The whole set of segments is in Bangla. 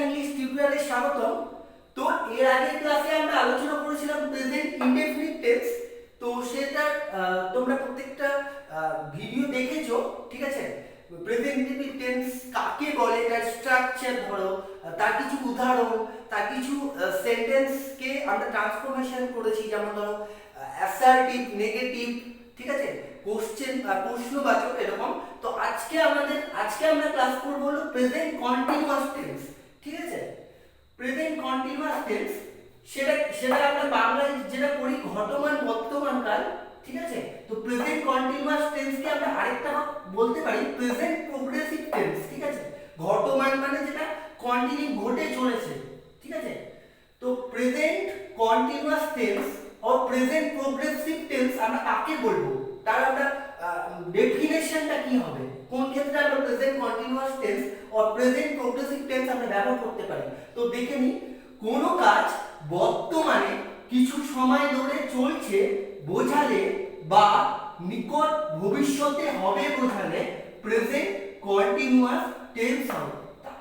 ইংলিশ টিউটোরিয়ালে স্বাগতম। তো এর আগের ক্লাসে আমরা আলোচনা করেছিলাম প্রেজেন্ট ইনডেফিনিট টেন্স। তো সেটা তোমরা প্রত্যেকটা ভিডিও দেখেছো, ঠিক আছে। প্রেজেন্ট ইনডেফিনিট টেন্স কাকে বলে, তার স্ট্রাকচার ধরো, তার কিছু উদাহরণ, তার কিছু সেন্টেন্সকে আমরা ট্রান্সফরমেশন করেছি, যেমন ধরো অ্যাসার্টিভ, নেগেটিভ, ঠিক আছে, কোশ্চেন, প্রশ্নবাচক, এরকম। তো আজকে আমরা ক্লাস করব হলো প্রেজেন্ট কন্টিনিউয়াস টেন্স, ঠিক আছে। প্রেজেন্ট কন্টিনিউয়াস টেন্স সেটা আমরা বাংলায় যেটা করি ঘটমান বর্তমান কাল, ঠিক আছে। তো প্রেজেন্ট কন্টিনিউয়াস টেন্সকে আমরা আরেকটা বলতে পারি প্রেজেন্ট প্রোগ্রেসিভ টেন্স, ঠিক আছে। ঘটমান মানে যেটা কন্টিনিউ ঘটে চলেছে, ঠিক আছে। তো প্রেজেন্ট কন্টিনিউয়াস টেন্স ও প্রেজেন্ট প্রোগ্রেসিভ টেন্স আমরা কাকে বলবো, তার আমরা ডেফিনেশনটা কি হবে, কোন ক্ষেত্রে আমরা প্রেজেন্ট কন্টিনিউয়াস টেন্স ও প্রেজেন্ট প্রোগ্রেসিভ টেন্স আমরা ব্যবহার করতে পারি। তো দেখে নিই, কোন কাজ বর্তমানে কিছু সময় ধরে চলছে বোঝালে বা নিকট ভবিষ্যতে হবে বোঝালে প্রেজেন্ট কন্টিনিউয়াস টেন্স হবে।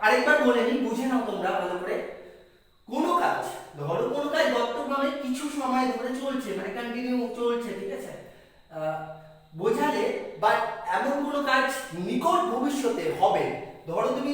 আরেকবার বলে নিই, বুঝে নাও তোমরা ভালো করে। কোন কাজ, ধরো কোন কাজ বর্তমানে কিছু সময় ধরে চলছে, মানে কন্টিনিউ চলছে, ঠিক আছে, বোঝালে বা এমন কোনো কাজ নিকট ভবিষ্যতে হবে। ধরো তুমি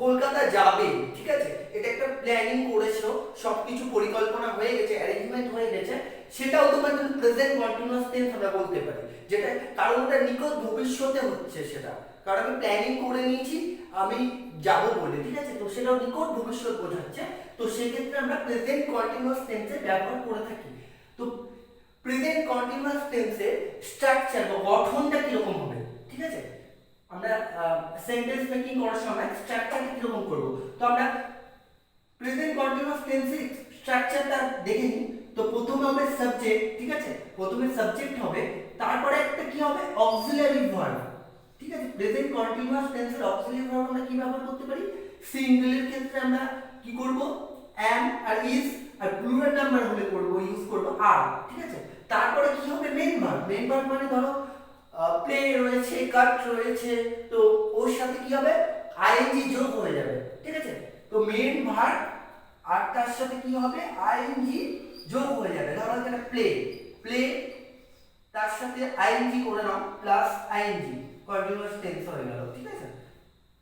কলকাতা যাবে, ঠিক আছে, এটা একটা প্ল্যানিং করেছো, সবকিছু পরিকল্পনা হয়ে গেছে, অ্যারেঞ্জমেন্ট হয়ে গেছে, সেটাও তোমার কিন্তু প্রেজেন্ট কন্টিনিউয়াস টেন্স আমরা বলতে পারি, যেটা কারণ ওটা নিকট ভবিষ্যতে হচ্ছে, সেটা কারণ আমি প্ল্যানিং করে নিয়েছি আমি যাব বলে, ঠিক আছে। তো সেটাও নিকট ভবিষ্যৎ বোঝাচ্ছে, তো সেক্ষেত্রে আমরা প্রেজেন্ট কন্টিনিউয়াস টেন্সের ব্যবহার করে থাকি। তো প্রেজেন্ট কন্টিনিউয়াস টেন্সের স্ট্রাকচার বা গঠনটা কিরকম হবে, ঠিক আছে। আমরা সেন্টেন্স মেকিং করার সময় স্ট্রাকচারটা কিরকম করব, তো আমরা প্রেজেন্ট কন্টিনিউয়াস টেন্সের স্ট্রাকচারটা দেখে নিই। তো প্রথমে হবে সাবজেক্ট, ঠিক আছে, প্রথমে সাবজেক্ট হবে, তারপরে একটা কি হবে অক্সিলারি ভার্ব, ঠিক আছে। প্রেজেন্ট কন্টিনিউয়াস টেন্সের অক্সিলারি ভার্ব আমরা কি ব্যবহার করতে পারি, সিঙ্গুলার ক্ষেত্রে আমরা কি করব am আর is, আর প্লুরাল নাম্বার হলে করব ইউজ করব আর, ঠিক আছে। তারপরে কি হবে মেইন ভার্ব, মেইন ভার্ব মানে ধরো প্লে রয়েছে, কাট রয়েছে, তো ওর সাথে কি হবে আইএনজি যোগ হয়ে যাবে, ঠিক আছে। তো মেইন ভার্ব আর তার সাথে কি হবে আইএনজি যোগ হয়ে যাবে। ধরো এখানে প্লে, প্লে তার সাথে আইএনজি করে নাও প্লাস আইএনজি, কন্টিনিউয়াস টেন্স হয়ে গেল, ঠিক আছে।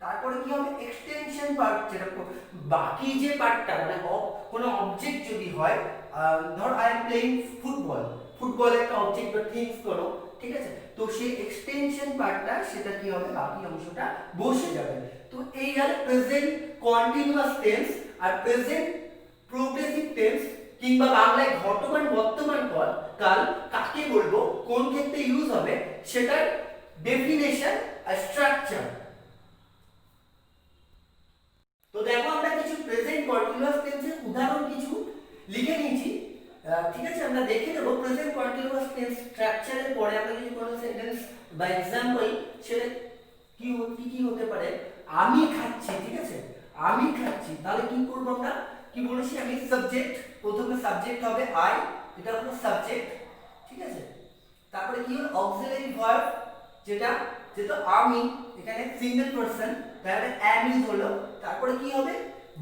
তারপরে কি হবে এক্সটেনশন পার্ট, যেটা বাকি যে পার্টটা মানে কোনো অবজেক্ট যদি হয়, ধর I am playing football, football একটা অবজেক্ট বা থিংস করো, ঠিক আছে। তো সেই এক্সটেনশন পার্টটা সেটা কি হবে বাকি অংশটা বসে যাবে। তো এই গেল প্রেজেন্ট কন্টিনিউয়াস টেন্স আর প্রেজেন্ট প্রোগ্রেসিভ টেন্স, কিংবা বাংলায় ঘটমান বর্তমান কাল কাকে বলবো, কোন ক্ষেত্রে ইউজ হবে, সেটার ডেফিনেশন আর স্ট্রাকচার। তো দেখো আমরা কিছু প্রেজেন্ট কন্টিনিউয়াস টেন্সের উদাহরণ কিছু লিখে নিয়েছি, ঠিক আছে। আমরা দেখে নেব প্রেজেন্ট কন্টিনিউয়াস টেন্স স্ট্রাকচারের পরে আমরা যদি কোনো সেন্টেন্স বা एग्जांपल সেটা কি হতে পারে, আমি খাচ্ছি, ঠিক আছে, আমি খাচ্ছি, তাহলে কি করব আমরা, কি বলেছি আমি সাবজেক্ট, প্রথমে সাবজেক্ট হবে আই, এটা হলো সাবজেক্ট, ঠিক আছে। তারপরে কি হলো অক্সিলারি ভার্ব, যেটা যেহেতু আমি এখানে সিঙ্গেল পারসন, তাহলে am is হলো, তারপরে কি হবে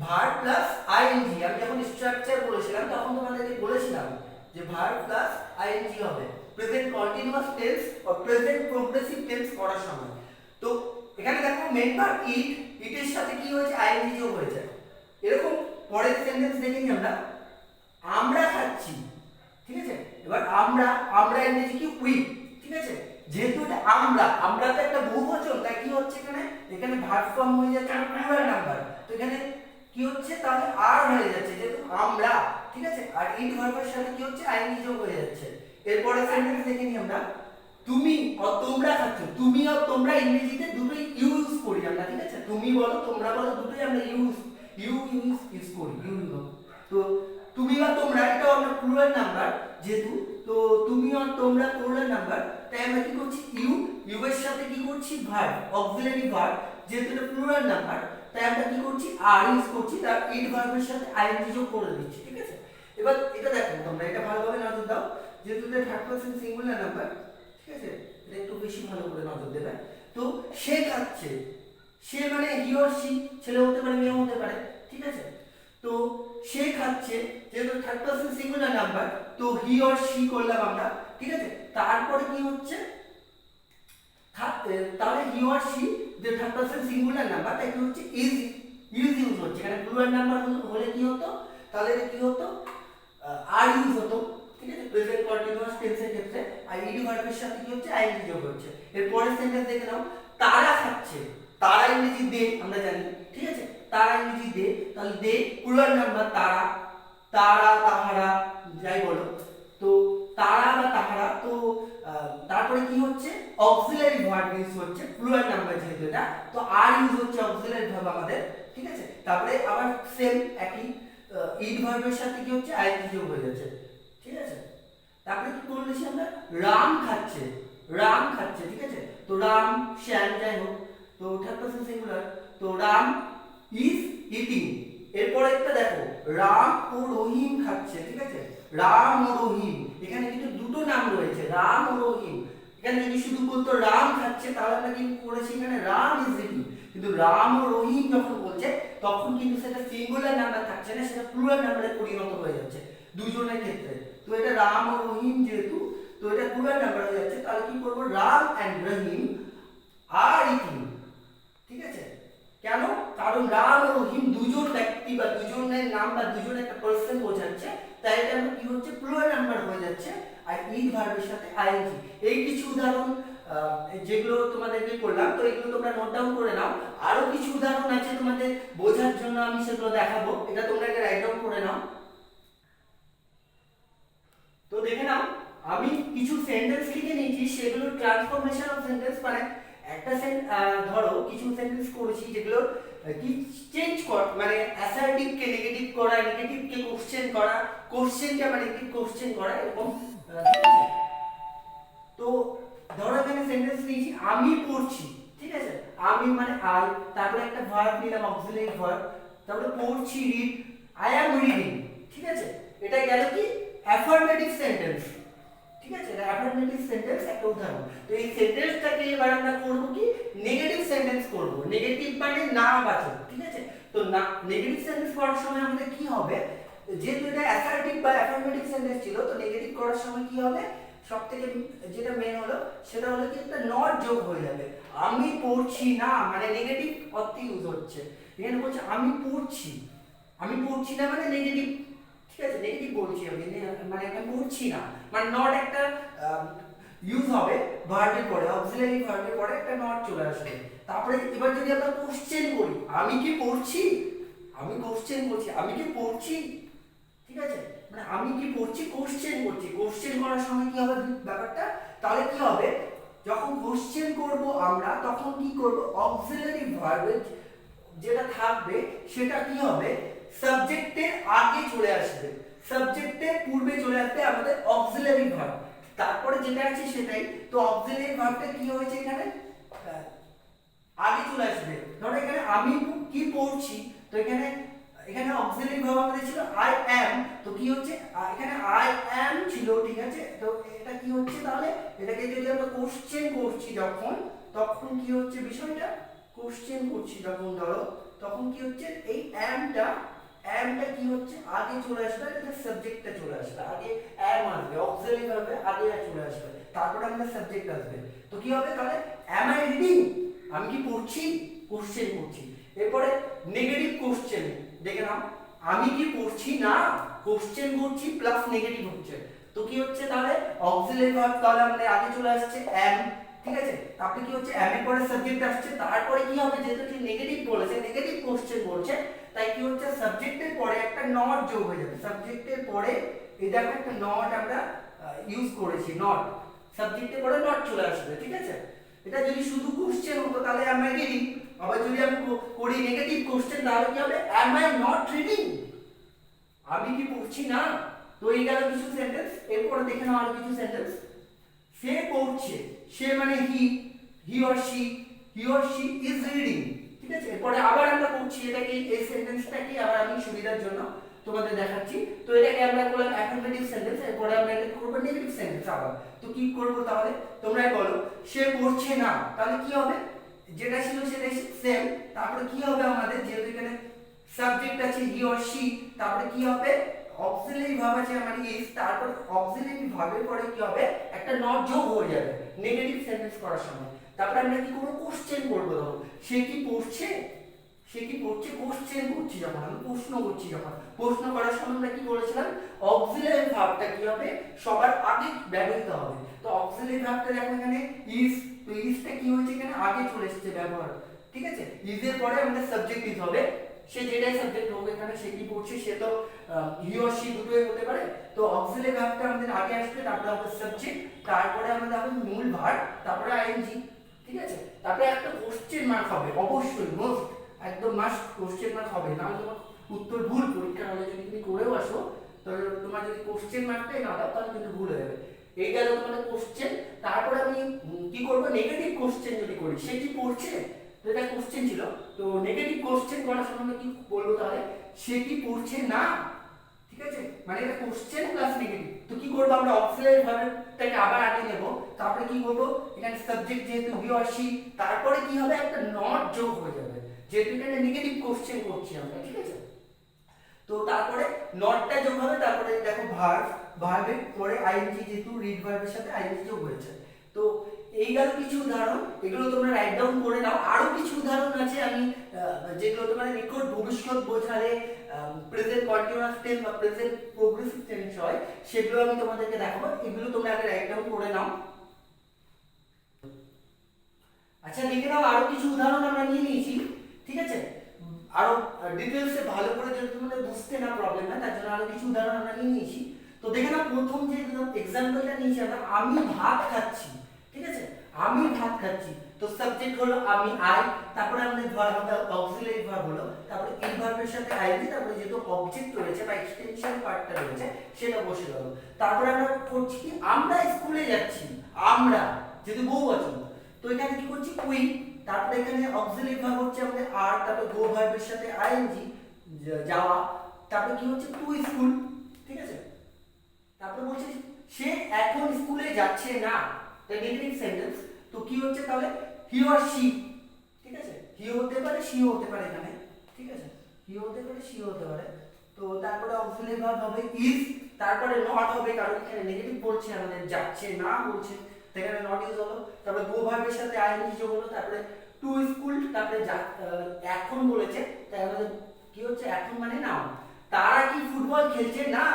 ভার্ব প্লাস আইএনজি। আমি যখন স্ট্রাকচার বলেছিলাম তখন তোমাদেরকে বলেছিলাম যে ভার্ব প্লাস আইএনজি হবে প্রেজেন্ট কন্টিনিউয়াস টেন্স ও প্রেজেন্ট প্রোগ্রেসিভ টেন্স করার সময়। তো এখানে দেখো মেইন ভার্ব ইট, ইটের সাথে কি হয়েছে আইএনজি যোগ হয়েছে। এরকম পরের সেন্টেন্স দেখে নিই আমরা খাচ্ছি, ঠিক আছে। এবার আমরা ইংরেজি কি উই, ঠিক আছে। যেহেতু এটা আমরা তো একটা বহুবচন, তাই কি হচ্ছে এখানে ভার্ব ফর্ম হয়ে যাচ্ছে প্লুরাল নাম্বার, তো এখানে কি হচ্ছে তাহলে আর হয়ে যাচ্ছে যেহেতু আমরা, ঠিক আছে। আর ইট ভার্বের সাথে কি হচ্ছে আইএনজি যোগ হয়ে যাচ্ছে। এরপরে সেন্টেন্স দেখে নিই আমরা, তুমি আর তোমরা খাচ্ছ, তুমি আর তোমরা ইংরেজিতে দুটোই ইউজ করি আমরা, ঠিক আছে। তুমি বলো তোমরা বলো দুটোই আমরা ইউজ করি, তো তুমি আর তোমরা এটা আমরা প্লুরাল নাম্বার যেহেতু, তো তুমি আর তোমরা প্লুরাল নাম্বার, তাই আমরা কি করছি ইউ এর সাথে কি করছি ভার্ব, অক্সিলারি ভার্ব, যেহেতু এটা প্লুরাল নাম্বার তাই আমরা কি করছি আর ইউজ করছি, তার ইট ভার্বের সাথে আইএনজি যোগ করে দিচ্ছি, ঠিক আছে। এবার এটা দেখো তোমরা এটা ভালোভাবে নজর দাও, যেহেতু এটা থার্ড পারসন সিঙ্গুলার নাম্বার, ঠিক আছে, এটা একটু বেশি ভালো করে নজর দেবে। তো সে খাচ্ছে, সে মানে হি অর সি, ছেলে হতে পারে মেয়ে হতে পারে, ঠিক ঠিক আছে। তো সে খাচ্ছে, যেহেতু থার্ড পারসন সিঙ্গুলার নাম্বার, তো হি অর শি করলাম আমরা, ঠিক আছে। তারপরে কি হচ্ছে, তাহলে হি অর শি যে থার্ড পারসন সিঙ্গুলার নাম্বার, তাই কি হচ্ছে ইজ ইউজ হচ্ছে। এখানে প্লুরাল নাম্বার হলে কি হতো, তাহলে কি হতো, আর ইউজ হতো, ঠিক আছে, প্রেজেন্ট কন্টিনিউয়াস টেন্সের ক্ষেত্রে। আর ইডি ভার্বের সাথে কি হচ্ছে, আইএনজি যোগ হচ্ছে। এর পরের সেন্টেন্স দেখে নাও, তারা খাচ্ছে, তারা ইংরেজি দে আমরা জানি, ঠিক আছে, তারা ইংরেজি দে, তাহলে দে প্লুরাল নাম্বার তারা, তারা তাহারা যাই বলো, তো তারা বা তাহারা। তো তারপরে কি হচ্ছে, অক্সিলারি ভার্ব ইউজ হচ্ছে, প্লুরাল নাম্বার যেহেতু এটা, তো আর ইউজ হচ্ছে অক্সিলারি ভার্ব আমাদের, ঠিক আছে। তারপরে আবার সেম একই ইড ভার্বের সাথে কি হচ্ছে, আইএনজি যোগ হয়ে যাচ্ছে, ঠিক আছে। তারপরে কি বলেছি আমরা, রাম খাচ্ছে, রাম খাচ্ছে, ঠিক আছে। তো রাম শ্যাম যাই হোক, তো থার্ড পারসন সিঙ্গুলার, তো রাম ইজ ইটিং। এরপরে একটা দেখো, রাম ও রহিম খাচ্ছে, ঠিক আছে, রাম ও রহিম, এখানে কিন্তু দুটো নাম রয়েছে, রাম ও রহিম। এখানে যদি শুধু বলতো রাম খাচ্ছে, তাহলে আমরা কিন্তু করেছি এখানে রাম ইজ ইটিং, কিন্তু রাম ও রহিম যখন বলছে তখন কিন্তু সেটা সিঙ্গুলার নাম্বার থাকছে না, সেটা প্লুরাল নাম্বারে পরিণত হয়ে যাচ্ছে দুজনের ক্ষেত্রে। তো এটা রাম ও রহিম যেহেতু, তো এটা প্লুরাল নাম্বার হয়ে যাচ্ছে, তাহলে কি করব, রাম এন্ড রহিম আর ইটিং, ঠিক আছে। কেন, কারণ রাম ও রহিম দুজন ব্যক্তি বা দুজনের নাম বা দুজন একটা পারসন বোঝাচ্ছে, তাই এটা আমরা কি হচ্ছে, প্লুরাল নাম্বার হয়ে যাচ্ছে, আর ইজ ভার্বের সাথে আইএনজি। এই কিছু উদাহরণ যেগুলো তোমাদেরকে করলাম, তো এগুলো তোমরা নোট ডাউন করে নাও। আরো কিছু উদাহরণ আছে তোমাদের বোঝার জন্য, আমি সেগুলো দেখাবো, এটা তোমরা একটা রাইট ডাউন করে নাও। তো দেখে নাও, আমি কিছু সেন্টেন্স লিখে নিয়েছি, সেগুলো ট্রান্সফরমেশন অফ সেন্টেন্স, মানে একটা ধরো কিছু সেন্টেন্স করেছি যেগুলো কি চেঞ্জ কর, মানে অ্যাসার্টিভ কে নেগেটিভ করা, নেগেটিভ কে কোশ্চেন করা, কোশ্চেন কে মানে নেগেটিভ কোশ্চেন করা, এরকম। তো ধরো এখানে সেন্টেন্স নিয়েছি, আমি পড়ছি, ঠিক আছে, আমি মানে আই, তারপরে একটা ভার্ব নিলাম অক্সিলারি ভার্ব, তারপরে পড়ছি রিড, আই অ্যাম রিডিং, ঠিক আছে। এটা গেল কি অ্যাফার্মেটিভ সেন্টেন্স, ঠিক আছে, এটা অ্যাফার্মেটিভ সেন্টেন্স একটা উদাহরণ। তো এই সেন্টেন্সটাকে এবার আমরা করব কি, নেগেটিভ সেন্টেন্স করব, নেগেটিভ মানে না বাচক, ঠিক আছে। তো না নেগেটিভ সেন্টেন্স করার সময় আমাদের কি হবে, যেহেতু এটা অ্যাসার্টিভ বা অ্যাফার্মেটিভ সেন্টেন্স ছিল, তো নেগেটিভ করার সময় কি হবে, সবথেকে যেটা মেন হলো সেটা হলো কি একটা নট যোগ হয়ে যাবে। আমি পড়ছি না মানে নেগেটিভ অর্থে ইউজ হচ্ছে, এখানে বলছে আমি পড়ছি, আমি পড়ছি না মানে নেগেটিভ, ঠিক আছে, নেগেটিভ বলছি আমি, মানে আমি পড়ছি না, মানে নট একটা ইউজ হবে ভার্বের পরে, অক্সিলারি ভার্বের পরে একটা নট চলে আসবে। তারপরে এবার যদি আমরা কোশ্চেন করি, আমি কি পড়ছি, আমি কোশ্চেন করছি, আমি কি পড়ছি, ঠিক আছে, মানে আমি কি পড়ছি কোশ্চেন করছি, কোশ্চেন করার সময় কি হবে ব্যাপারটা, তাহলে কি হবে, যখন কোশ্চেন করব আমরা তখন কি করব, অক্সিলারি ভার্বের যেটা থাকবে সেটা কি হবে, সাবজেক্টের আগে চলে আসবে, সাবজেক্টের পূর্বে চলে আসবে আমাদের অক্সিলারি ভার্ব, তারপরে যেটা আছে সেটাই। তো অক্সিলারি ভার্বটা কি হয়েছে এখানে, আগে চলে আসবে। ধরো এখানে আমি কি পড়ছি, তো এখানে এখানে অক্সিলারি ভার্ব আমাদের ছিল আই অ্যাম, তো কি হচ্ছে এখানে আই অ্যাম ছিল, ঠিক আছে। তো এটা কি হচ্ছে, তাহলে এটাকে যদি আমরা কোশ্চেন করছি যখন, তখন কি হচ্ছে বিষয়টা, কোশ্চেন করছি যখন ধরো, তখন কি হচ্ছে এই অ্যামটা কি হচ্ছে আগে চলে আসবে, এটা সাবজেক্টটা চলে আসবে আগে, অ্যাম আসবে অক্সিলারি ভার্বে আগে চলে আসবে, তারপরে আমাদের সাবজেক্ট আসবে। তো কি হবে তাহলে, অ্যাম আই রিডিং, আমি কি পড়ছি, কোশ্চেন করছি। এরপরে নেগেটিভ কোশ্চেন দেখে নাও, আমি কি পড়ছি না, কোশ্চেন করছি প্লাস নেগেটিভ হচ্ছে, তো কি হচ্ছে তাহলে অক্সিলারি ভার্ব, তাহলে আমাদের আগে চলে আসছে অ্যাম, ঠিক আছে। তারপরে কি হচ্ছে অ্যাম এর পরে সাবজেক্ট আসছে, তারপরে কি হবে, যেহেতু কি নেগেটিভ বলেছে, নেগেটিভ কোশ্চেন বলছে, তাই কি হচ্ছে সাবজেক্টের পরে একটা নট যোগ হয়ে যাবে, সাবজেক্টের পরে এই দেখো একটা নট আমরা ইউজ করেছি, নট, সাবজেক্টের পরে নট চলে আসবে, ঠিক আছে। এটা যদি শুধু কোশ্চেন হতো তাহলে am I reading, আবার যদি আমি করি নেগেটিভ কোশ্চেন তাহলে কি হবে, am I not reading, আমি কি পড়ছি না। তো এই গেল কিছু সেন্টেন্স। এরপর দেখে নাও আরো কিছু সেন্টেন্স, সে পড়ছে, সে মানে he or she is reading, ঠিক আছে। এরপরে আবার আমরা পড়ছি, এটাকে এই সেন্টেন্সটাকে আবার আমি সুবিধার জন্য তোমাদের দেখাচ্ছি। তো এটাকে আমরা করলাম অ্যাফার্মেটিভ সেন্টেন্স, এরপরে আমরা এটা করব নেগেটিভ সেন্টেন্স আবার। তো কি করব তাহলে তোমরাই বলো, সে পড়ছে না, তাহলে কি হবে, যেটা ছিল সেটাই সেম, তারপরে কি হবে আমাদের, যেহেতু এখানে সাবজেক্ট আছে হি অর শি, তারপরে কি হবে অক্সিলারি ভার্ব আছে আমার ইজ, তারপর অক্সিলারি ভার্বের পরে কি হবে একটা নট যোগ হয়ে যাবে নেগেটিভ সেন্টেন্স করার সময়। তারপরে আমরা কি করব কোশ্চেন করব, ধরো সে কি পড়ছে, সে কি পড়ছে কোশ্চেন করছি যখন আমি প্রশ্ন করছি, যখন প্রশ্ন করার সময় আমরা কি বলেছিলাম অক্সিলারি ভার্বটা কি হবে সবার আগে ব্যবহৃত হবে। তো অক্সিলারি ভার্বটা দেখো এখানে ইজ, তো ইজটা কি হয়েছে এখানে আগে চলে এসেছে ব্যবহার, ঠিক আছে। ইজের পরে আমাদের সাবজেক্ট ইজ হবে, সে যেটাই সাবজেক্ট হোক এখানে সে কি পড়ছে, সে তো হি অর শি দুটোই হতে পারে। তো অক্সিলারি ভার্বটা আমাদের আগে আসবে, তারপরে হবে সাবজেক্ট, তারপরে আমাদের হবে মূল ভার্ব, তারপরে আইএনজি, ঠিক আছে। তারপরে একটা কোশ্চেন মার্ক হবে অবশ্যই, মোস্ট একদম মাস্ট কোশ্চেন মার্ক হবে, না হলে তোমার উত্তর ভুল পরীক্ষার হলে যদি তুমি করেও আসো তাহলে তোমার যদি কোশ্চেন মার্কটাই না দাও তাহলে কিন্তু ভুল হয়ে যাবে। এই গেল তোমাদের কোশ্চেন। তারপরে আমি কি করব নেগেটিভ কোশ্চেন যদি করি, সে কি পড়ছে, তো এটা কোশ্চেন ছিল, তো নেগেটিভ কোশ্চেন করার সময় কি বলবো তাহলে সে কি পড়ছে না, ঠিক আছে, মানে এটা কোশ্চেন প্লাস নেগেটিভ। তো কি করব আমরা অক্সিলারি ভার্বটাকে আবার আগে নেব, তারপরে কি করব এখানে সাবজেক্ট যেহেতু হি অর শি, তারপরে কি হবে একটা নট যোগ হয়ে যাবে যেহেতু এখানে নেগেটিভ কোশ্চেন করছি আমরা, ঠিক আছে। তো তারপরে নটটা যোগ হবে, তারপরে দেখো ভার্ব, ভার্বের পরে আইএনজি যেহেতু রিড ভার্বের সাথে আইএনজি যোগ হয়েছে। তো এই গেল কিছু উদাহরণ, এগুলো তোমরা রাইট ডাউন করে নাও। আরো কিছু উদাহরণ আছে আমি যেগুলো তোমার নিকট ভবিষ্যৎ বোঝালে প্রেজেন্ট কন্টিনিউয়াস টেন্স বা প্রেজেন্ট প্রোগ্রেসিভ টেন্স হয়, সেগুলো আমি তোমাদেরকে দেখাবো, এগুলো তোমরা আগে রাইট ডাউন করে নাও। আচ্ছা দেখে নাও আরো কিছু উদাহরণ আমরা নিয়ে নিয়েছি, ঠিক আছে। আরো ডিটেইলসে ভালো করে যদি তোমাদের বুঝতে না প্রবলেম হয় তার জন্য আরো কিছু উদাহরণ আমরা নিয়ে নিয়েছি। তো দেখে নাও প্রথম যে এক্সাম্পলটা নিয়েছি আমরা, আমি ভাত খাচ্ছি, ঠিক আছে, আমি ভাত খাচ্ছি। তো সাবজেক্ট হলো আমি আই, তারপরে আমাদের ভার্ব হবে অক্সিলারি ভার্ব হলো, তারপরে এই ভার্বের সাথে আইএনজি, তারপরে যেহেতু অবজেক্ট রয়েছে বা এক্সটেনশন পার্টটা রয়েছে সেটা বসে গেল। তারপরে আমরা করছি কি আমরা স্কুলে যাচ্ছি, আমরা যেহেতু বহুবচন, তো এখানে কি করছি উই, তারপরে এখানে অক্সিলারি ভার্ব হচ্ছে আমাদের আর, তারপরে গো ভার্বের সাথে আইএনজি যাওয়া, তারপরে কি হচ্ছে টু স্কুল, ঠিক আছে। তারপরে বলছে সে এখন স্কুলে যাচ্ছে না, এটা নেগেটিভ সেন্টেন্স। তো কি হচ্ছে তাহলে হি অর শি, ঠিক আছে, হি হতে পারে শি হতে পারে এখানে, ঠিক আছে, হি হতে পারে শি হতে পারে। তো তারপরে অক্সিলারি ভার্ব হবে ইজ, তারপরে নট হবে কারণ এখানে নেগেটিভ বলছে আমাদের যাচ্ছে না বলছে, এখানে নট ইউজ হলো। তারপরে গো ভার্বের সাথে আইএনজি যোগ হলো, তারপরে টু স্কুল, তারপরে এখন বলেছে তাই আমাদের কি হচ্ছে এখন মানে নাও। তারা কি ফুটবল খেলছে না,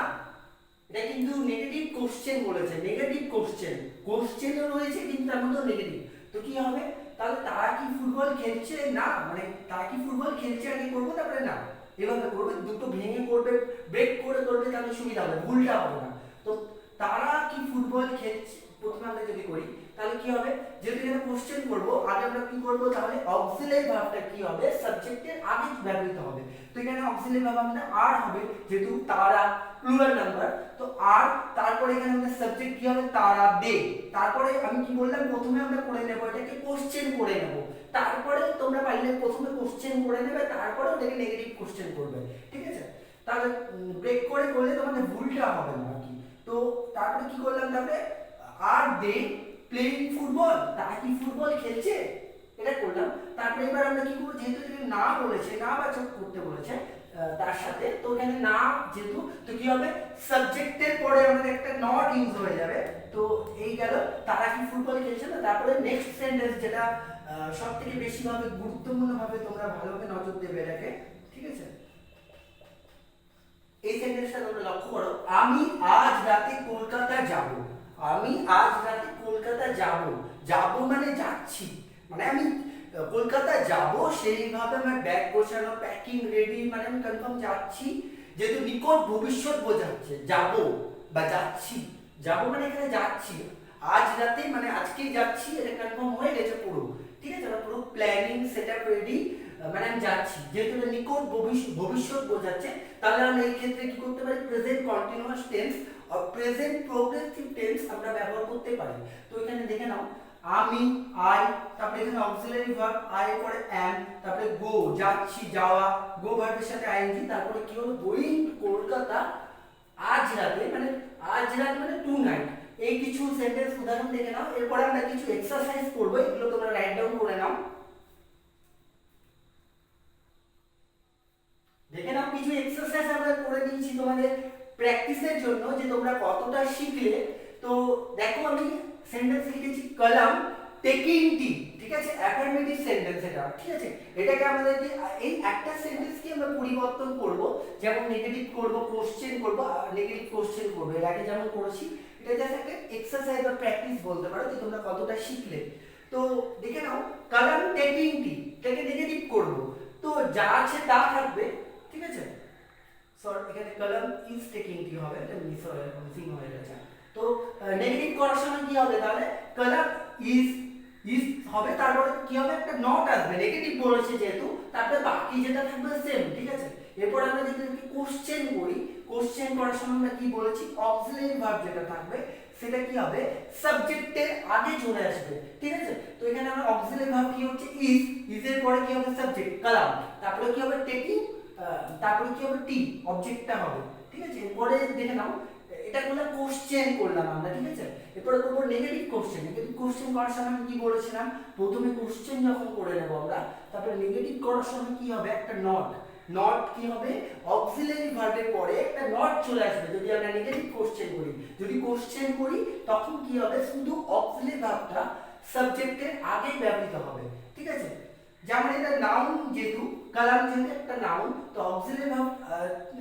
এটা কিন্তু নেগেটিভ কোশ্চেন বলেছে, নেগেটিভ কোশ্চেন, কোশ্চেনও রয়েছে কিন্তু তার মধ্যে নেগেটিভ। তো কি হবে তাহলে তারা কি ফুটবল খেলছে না, মানে তারা কি ফুটবল খেলছে আগে করবো তারপরে না, এভাবে করবে, দুটো ভেঙে করবে, ব্রেক করে করবে তাহলে সুবিধা হবে, ভুলটা হবে না। তো তারা কি ফুটবল খেলছে প্রথমে আমরা যদি করি তাহলে কি হবে, যেহেতু এখানে কোশ্চেন করব আগে আমরা কি করব তাহলে অক্সিলারি ভার্বটা কি হবে সাবজেক্টের আগে ব্যবহৃত হবে। তো এখানে অক্সিলারি ভার্ব আমাদের আর হবে যেহেতু তারা প্লুরাল নাম্বার, তো আর, তারপরে এখানে আমাদের সাবজেক্ট কি হবে তারা দে, তারপরে আমি কি বললাম প্রথমে আমরা করে নেব এটাকে কোশ্চেন করে নেব, তারপরে তোমরা পারলে প্রথমে কোশ্চেন করে নেবে তারপরে ওটাকে নেগেটিভ কোশ্চেন করবে, ঠিক আছে। তাহলে ব্রেক করে করলে তোমাদের ভুলটা হবে না আর কি। তো তারপরে কি করলাম তারপরে আর দে প্লেইং ফুটবল, তারা কি ফুটবল খেলছে, এটা করলাম। তারপরে এবার আমরা কি করব যেহেতু এখানে না বলেছে, না বাচক করতে বলেছে তার সাথে, তো এখানে না যেহেতু তো কি হবে সাবজেক্টের পরে আমাদের একটা নট ইউজ হয়ে যাবে। তো এই গেল তারা কি ফুটবল খেলছে না। তারপরে নেক্সট সেন্টেন্স যেটা সবথেকে বেশি ভাবে গুরুত্বপূর্ণ ভাবে তোমরা ভালোভাবে নজর দেবে এটাকে, ঠিক আছে। এই সেন্টেন্সটা তোমরা লক্ষ্য করো, আমি আজ রাতে কলকাতা যাব, আমি আজ রাতে কলকাতা যাব, যাব মানে যাচ্ছি, মানে আমি কলকাতা যাব সেইভাবে আমার ব্যাগ গোছানো প্যাকিং রেডি, মানে আমি কনফার্ম যাচ্ছি, যেহেতু নিকট ভবিষ্যৎ বোঝাচ্ছে যাব বা যাচ্ছি, যাব মানে এখানে যাচ্ছি আজ রাতে মানে আজকেই যাচ্ছি, এটা কনফার্ম হয়ে গেছে পুরো, ঠিক আছে, পুরো প্ল্যানিং সেটআপ রেডি, মানে আমি যাচ্ছি, যেহেতু নিকট ভবিষ্যৎ বোঝাচ্ছে তাহলে আমরা এই ক্ষেত্রে কি করতে পারি প্রেজেন্ট কন্টিনিউয়াস টেন্স আর প্রেজেন্ট প্রোগ্রেসিভ টেন্স আমরা ব্যবহার করতে পারি। তো এখানে দেখে নাও আমি আই, তারপরে এখানে অক্সিলারি ভার্ব আই পরে অ্যাম, তারপরে গো যাচ্ছি যাওয়া, গো ভার্বের সাথে আইএনজি, তারপরে কি হলো গোয়িং টু কলকাতা আজ রাতে, মানে আজ রাত মানে টু নাইট। এই কিছু সেন্টেন্স উদাহরণ দেখে নাও, এরপরে আমরা কিছু এক্সারসাইজ করব, এগুলো তোমরা রাইট ডাউন করে নাও। কিছু এক্সারসাইজ আমরা করে দিয়েছি তোমাদের প্র্যাকটিসের জন্য যে তোমরা কতটা শিখলে। তো দেখো আমি সেন্টেন্স লিখেছি কলাম টেকিং টি, ঠিক আছে, অ্যাফার্মেটিভ সেন্টেন্স এটা, ঠিক আছে। এটাকে আমাদেরকে এই একটা সেন্টেন্সকে আমরা পরিবর্তন করব, যেমন নেগেটিভ করব, কোশ্চেন করব, নেগেটিভ কোশ্চেন করব, এর আগে যেমন করেছি। এটা জাস্ট একটা এক্সারসাইজ বা প্র্যাকটিস বলতে পারো যে তোমরা কতটা শিখলে। তো দেখে নাও কলাম টেকিং টি, এটাকে নেগেটিভ করব, তো যা আছে তা থাকবে, ঠিক আছে। সরি এখানে কলাম ইজ টেকিং টি হবে, এটা মিসিং হয়ে গেছে। তো নেগেটিভ করার সময় কি হবে, তাহলে কলাম ইজ হবে, তারপরে কি হবে, একটা নট আসবে, নেগেটিভ বলেছে যেহেতু, তারপরে বাকি যেটা থাকবে সেম, ঠিক আছে। এরপর আমরা যদি কোশ্চেন করি, কোশ্চেন করার সময় আমরা কি বলেছি, অক্সিলারি ভার্ব যেটা থাকবে সেটা কি হবে, সাবজেক্টের আগে চলে আসবে, ঠিক আছে। তো এখানে আমরা অক্সিলারি ভার্ব কি হচ্ছে ইজ এর পরে কি হবে, সাবজেক্ট কালাম, তারপরে কি হবে টেকিং, তারপরে কি হবে টি, অবজেক্টটা হবে, ঠিক আছে। এরপরে দেখে নাও এটা করলে কোশ্চেন করলাম আমরা, ঠিক আছে। এরপরে করব নেগেটিভ কোশ্চেন। নেগেটিভ কোশ্চেন করার সময় আমি কি বলেছিলাম, প্রথমে কোশ্চেন যখন করে নেব আমরা, তারপরে নেগেটিভ করার সময় কি হবে, একটা নট, নট কি হবে, অক্সিলারি ভার্বের পরে একটা নট চলে আসবে যদি আমরা নেগেটিভ কোশ্চেন করি। যদি কোশ্চেন করি তখন কি হবে, শুধু অক্সিলারি ভার্বটা সাবজেক্টের আগে ব্যবহৃত হবে, ঠিক আছে। যেমন এটা নাউন, যেহেতু কালাম যেহেতু একটা নাউন, তো অক্সিলারি ভার্ব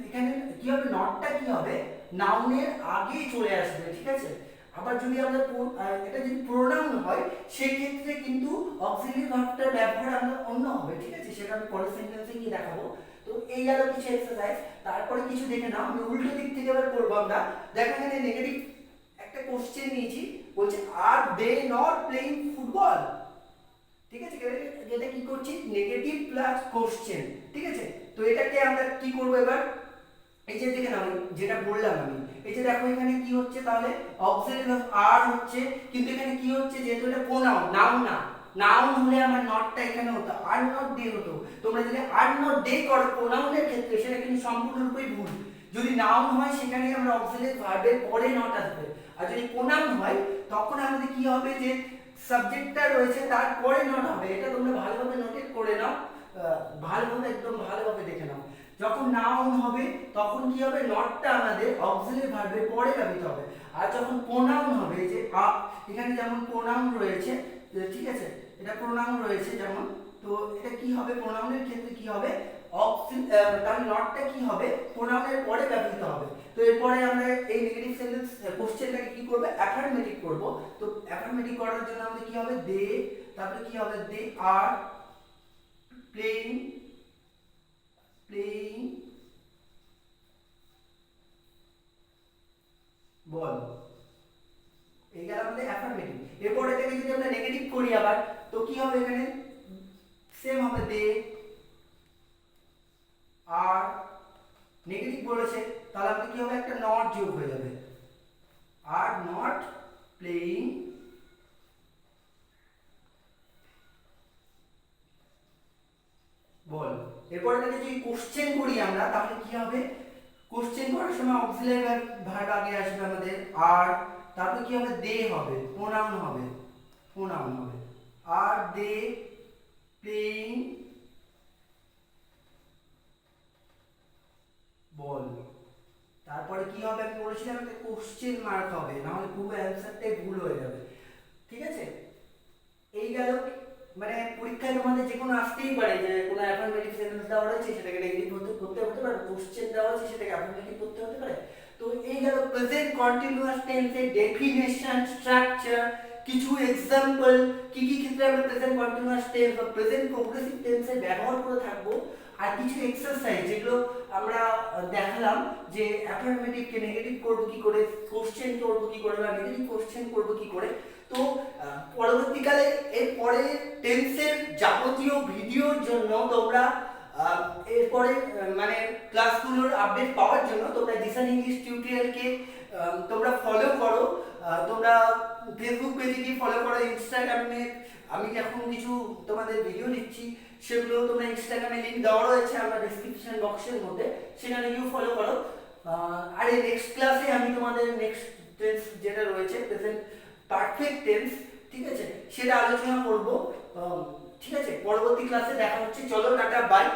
এখানে কি হবে, নটটা কি হবে, নাউনের আগে চলে আসবে, ঠিক আছে। আবার যদি আমরা এটা যদি প্রোনাউন হয় সেই ক্ষেত্রে কিন্তু অক্সিলারি ভার্বটার ব্যবহার আমরা অন্য হবে, ঠিক আছে, সেটা আমি পরের সেন্টেন্সে গিয়ে দেখাবো। তো এই গেল কিছু এক্সারসাইজ। তারপরে কিছু দেখে নাও, আমি উল্টো দিক থেকে এবার করব আমরা। দেখো এখানে নেগেটিভ একটা কোশ্চেন নিয়েছি, বলছে আর দে নট প্লেইং ফুটবল, ঠিক আছে। এটা কি করছি, নেগেটিভ প্লাস কোশ্চেন, ঠিক আছে। তো এটাকে আমরা কি করব এবার, এই যে দেখে নাও যেটা বললাম আমি, এই যে দেখো এখানে কি হচ্ছে, তাহলে অক্সিলারি ভার্ব আর হচ্ছে, কিন্তু এখানে কি হচ্ছে, যেহেতু এটা প্রোনাউন, নাউন না, নাউন হলে আমার নটটা এখানে হতো, আর নট ডে হতো। তোমরা যদি আর নট ডে করো প্রোনাউনের ক্ষেত্রে সেটা কিন্তু সম্পূর্ণরূপে ভুল। যদি নাউন হয় সেখানে আমরা অক্সিলারি ভার্বের পরে নট আসবে, আর যদি প্রোনাউন হয় তখন আমাদের কি হবে, যে সাবজেক্টটা রয়েছে তারপরে নট হবে। এটা তোমরা ভালোভাবে নোটেট করে নাও, ভালোভাবে একদম ভালোভাবে দেখে নাও। যখন নাউন হবে তখন কি হবে, নটটা আমাদের অক্সিলারি ভার্বের পরে ব্যবহৃত হবে। আর যখন প্রোনাউন হবে, যে এখানে যেমন প্রোনাউন রয়েছে, ঠিক আছে, এটা প্রোনাউন রয়েছে যেমন, তো এটা কি হবে, প্রোনাউনের ক্ষেত্রে কি হবে, তাহলে নটটা কি হবে, প্রোনাউনের পরে ব্যবহৃত হবে। তো এরপরে আমরা এই নেগেটিভ সেন্টেন্স কোশ্চেনটাকে কি করব, অ্যাফার্মেটিভ করব। তো অ্যাফার্মেটিভ করার জন্য আমাদের কি হবে, দে, তারপরে কি হবে, দে আর প্লেইং বল, এই গেল আমাদের অ্যাফার্মেটিভ। এরপর এটাকে যদি আমরা নেগেটিভ করি আবার, তো কি হবে, এখানে সেম হবে, দে আর নেগেটিভ বলেছে, তাহলে আমাদের কি হবে, একটা নট যোগ হয়ে যাবে, আর নট প্লেইং বল। এরপর এটাকে যদি কোশ্চেন করি আমরা, তাহলে কি হবে, কোশ্চেন করার সময় অক্সিলারি ভার্ব আগে আসবে আমাদের, আর তারপর কি হবে, দে হবে, প্রোনাউন হবে, আর দে প্লেইং বল। তারপরে কি হবে, আমি বলেছিলাম একটা কোশ্চেন মার্ক হবে, নাহলে পুরো অ্যানসারটাই ভুল হয়ে যাবে, ঠিক আছে। এই গেল, মানে পরীক্ষায় তোমাদের যে কোনো আসতেই পারে, যে কোনো অ্যাফার্মেটিভ সেন্টেন্স দেওয়া রয়েছে সেটাকে নেগেটিভ করতে হতে পারে, কোশ্চেন দেওয়া আছে সেটাকে অ্যাফার্মেটিভ করতে হতে পারে। তো এই গেল প্রেজেন্ট কন্টিনিউয়াস টেন্সের ডেফিনেশন, স্ট্রাকচার, কিছু এক্সাম্পল, কি কি ক্ষেত্রে আমরা প্রেজেন্ট কন্টিনিউয়াস টেন্স বা প্রেজেন্ট প্রগ্রেসিভ টেন্সের ব্যবহার করে থাকবো, আর কিছু এক্সারসাইজ যেগুলো আমরা দেখালাম, যে অ্যাফার্মেটিভকে নেগেটিভ করব কি করে, কোশ্চেন করব কি করে, বা নেগেটিভ কোশ্চেন করব কি করে। তো পরবর্তীকালে এর পরে টেন্সের যাবতীয় ভিডিওর জন্য তোমরা এরপরে মানে ক্লাসগুলোর আপডেট পাওয়ার জন্য তোমরা জিসান ইংলিশ টিউটোরিয়ালকে তোমরা ফলো করো, তোমরা ফেসবুক পেজে গিয়ে ফলো করো, ইনস্টাগ্রামে আমি এখন কিছু তোমাদের ভিডিও দিচ্ছি, সেগুলো তোমরা ইনস্টাগ্রামে লিংক দেওয়া রয়েছে আমার ডেসক্রিপশন বক্সের মধ্যে, সেখানে গিয়ে ফলো করো। আর এই নেক্সট ক্লাসে আমি তোমাদের নেক্সট টেন্স যেটা রয়েছে প্রেজেন্ট পারফেক্ট টেন্স, ঠিক আছে, সেটা আলোচনা করব, ঠিক আছে। পরবর্তী ক্লাসে দেখা হচ্ছে, চলো টাটা, বাই।